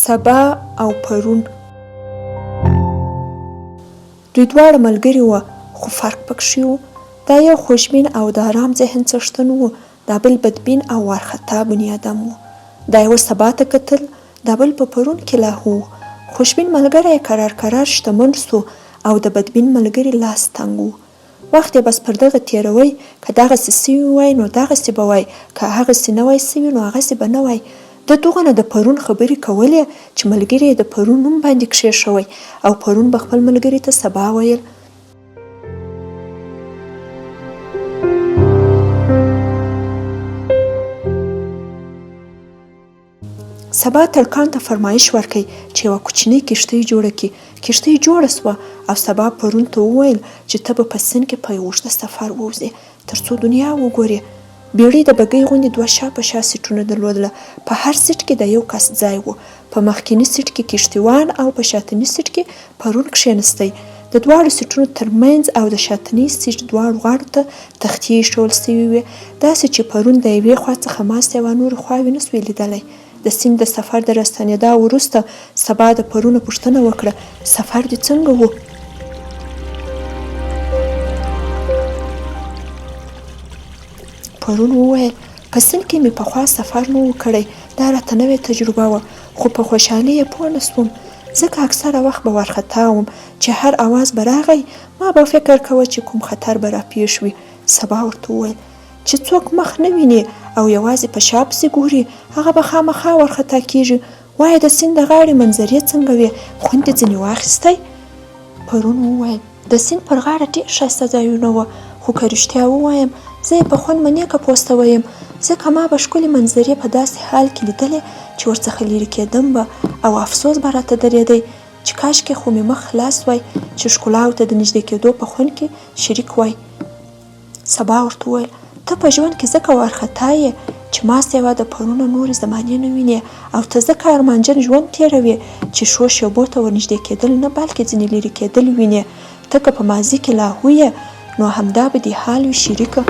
سبا او پرون. دوی دواړه ملګري وه خو فرق پکښې و. دا یو خوشبین او د آرام ذهن څښتن و، دا بل بدبین او وارخطا بنیادم و. دا یوه سبا ته کتل، دا بل په پرون کې لاهو و. خوشبین ملګری کرار شتمن سو او د بدبین ملګري لاس تنګ و. وخت یې بس پر دغه تېروی، که دغسې سوي وای نو دغسې به وای، که هغسې نه وای سوي نو هغسې به نه وای. د دغو نه د پرون خبرې کولې چې ملګري یې د پرون نوم باندې کښېښوی او پرون به خپل ملګري ته سبا ویل. سبا ترکان ته فرمایش ورکړ چې یوه کوچنۍ کښتۍ جوړه کړي. کښتۍ جوړه سوه او سبا پرون ته وویل چې ته به په سیند کې په یو اوږده سفر ووځې تر څو دنیا وګورې. بیړۍ د بګۍ غوندې دوه شا په شا سیټونه درلودله. په هر سیټ کې د یو کس ځای و. په مخکیني سیټ کې کښتیوان او په شاتني سیټ کې پرون کښېنستی. د دواړو سیټونو ترمنځ او د شاتني سیټ دواړو غاړو ته تختې ایښودل سوي وې، داسې چې پرون د یوې خوا څخه ماسته یوه نورې خواوې نه سوی لیدلی. د سیند د سفر د راستنېدا وروسته سبا د پرون پوښتنه وکړه: سفر دې څنګه و؟ پرون وویل: په سیند کې مې پخوا سفر نه و کړی، دا راته نوې تجربه وه، خو په خوشحالۍ یې پوه نه سوم، ځکه اکثره وخت به وارخطا وم چې هر اواز به راغی ما به فکر کوه چې کوم خطر به راپېښ وي. سبا ورته وویل چې څوک مخ نه ویني او یوازې په شا پسې ګوري هغه به خامخا وارخطا کېږي. وایه د سیند د غاړې منظرې څنګه وې؟ خوند دې ځینې واخیستی؟ پرون وویل: د سیند پر غاړه ډېر ښایسته ځایونه وه، خو که رښتیا ووایم زه یې په خوند منېکه پوسته ویم، ځکه ما به ښکلې منظرې په داسې حال کې لیدلې چې ورڅخه لرې کېدم به او افسوس به راته درېدی چې کاشکې خو مې مخ خلاص وای چې ښکلاو ته د نږدې کېدو په خوند کې شریک وای. سبا ورته وویل: ته په ژوند کې ځکه وارخطا یې چې ما سیوا د پرونه نورې زمانې نه وینې او ته ځکه ارمانجن ژوند تېروې چې ښو شېبو ته ورنږدې کېدل نه بلکې ځینې لرې کېدل وینې. ته که په ماضي کې لاهو یې نو همدا به دې حال وي شریکه.